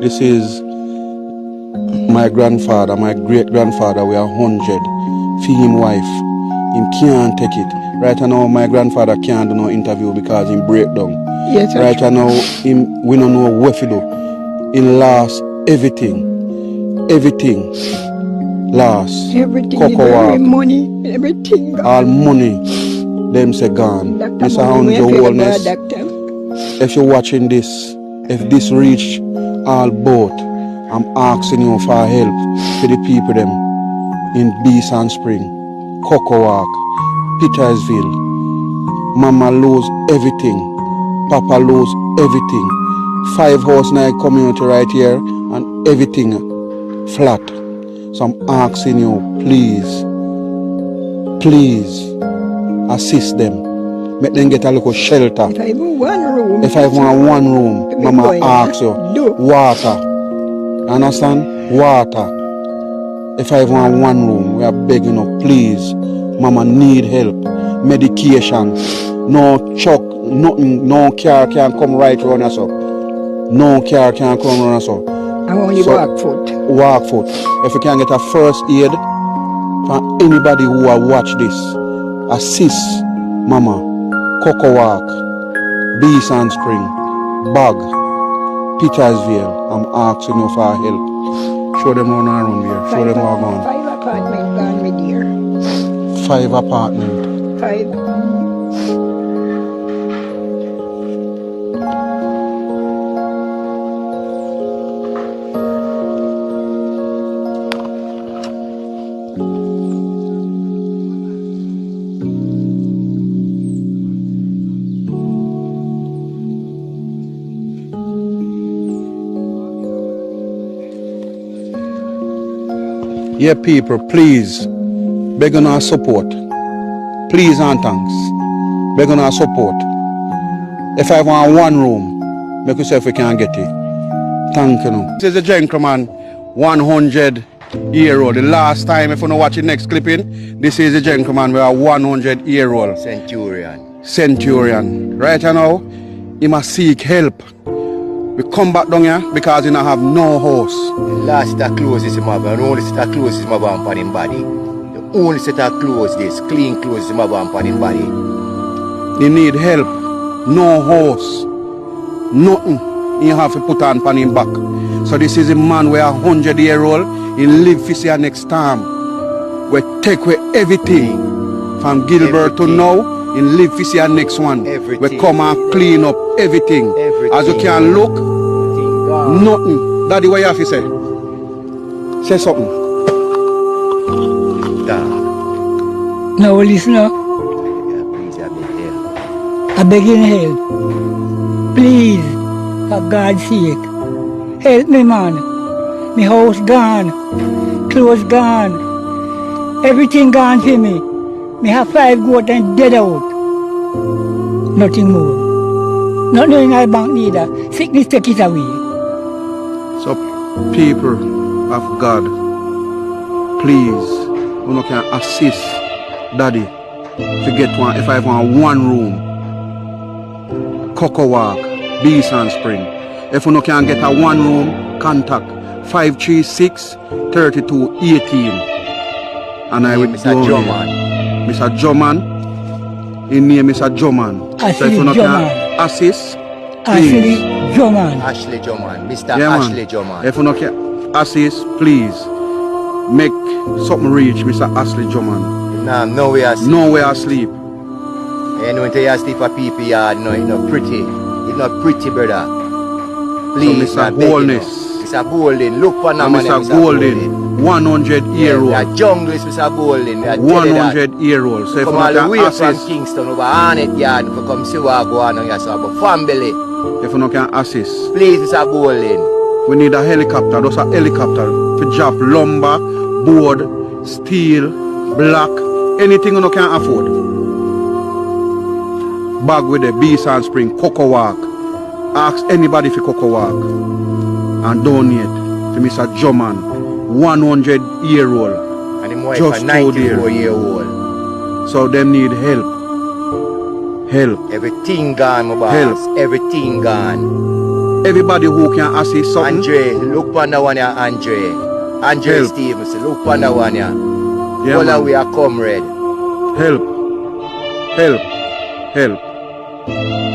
This is my grandfather, my great-grandfather, we are 100. For him wife, him can't take it. Right now, my grandfather can't do no interview because him break down. Yes, right now, we don't know what to do. He lost everything. Everything lost. everything, Cocoa every money, everything gone. all money, them say gone. Mr. Hounjo Wellness, if you're watching this, if this reach all boat, I'm asking you for help for the people them in Beeson Spring, Cocoa, Petersville. Mama lose everything. Papa lose everything. 5 house in a community right here and everything flat. So I'm asking you, please assist them. Make them get a little shelter. If I want one room, If I want one room, Mama asks you, water. Understand? Water. If I want one room, we are begging you, please. Mama need help. Medication. No truck, nothing, no car can come right around us up. No car can come around us up. I'm only walk foot. Walk foot. If you can get a first aid from anybody who will watch this, assist Mama. Cocoa Walk, Beeson Spring, Bag, Petersville. I'm asking you for help. Show them around here. Show them how gone. 5 apartments gone with dear. 5 apartments. 5. Yeah, people, please, beg on our support. Please and thanks. Beg on our support. If I want one room, make yourself we can get it. Thank you. This is a gentleman, 100-year-old. The last time, if you don't watch the next clipping, this is a gentleman, we are 100-year-old. Centurion. Right now, he must seek help. We come back down here because he don't have no house. The last set of clothes is him have, and only set of clothes is him have on his body. The only set of clothes, this clean clothes is him have on his body. He need help. No house. Nothing. He have to put on his back. So this is a man we are 100-year-old. He live for see next time. We take away everything. From Gilbert to now. He live for see next one. Everything. We come and clean up everything. As you can look, nothing. Daddy, what you have to say? Say something. No, listen up. I beg you help. Please, for God's sake. Help me, man. My house gone. Clothes gone. Everything gone for me. Me have 5 goats and dead out. Nothing more. Not knowing I bank neither. Sickness take it away. So, people of God, please, you can assist Daddy to get one. If I want one room, Cocoa Walk, Beeson Spring. If you can get a one room, contact 536-3218. And I will Mr. Joman. Mr. Joman. His name is Mr. Joman. So if you can assist, please. Ashley Joman. Mr. Yeah, Ashley Joman. If you can assist, please make something reach Mr. Ashley Joman. Nah, nowhere asleep. Nowhere asleep. You know, when you asleep for people yard, no, it's not pretty. It's not pretty, brother. Please, so Mr. Boldness. Mr. Golden, look for And Mr. Golden, 100-year-old. Yeah, jungle is Mr. Golden. 100-year-old. So if come you all the can way from assist, Kingston over Hornet Yard for come see what go on here, so but family. if you can assist, Please, Mr. Golden. we need a helicopter. Those are helicopter to drop lumber, board, steel, block, anything you can afford. Bag with the Beeson Spring, Cocoa Walk. Ask anybody for Cocoa Walk and donate to Mr. Joman, 100-year-old. And him wife Just a told you. 94-year-old. So them need help. Help. Everything gone, my boss. Help. Everything gone. everybody who can assist something. Andre, look for the one here, Andre. Andre Help. Stevenson, look for the one here. Yeah, All man. we are comrade. Help. Help. Help.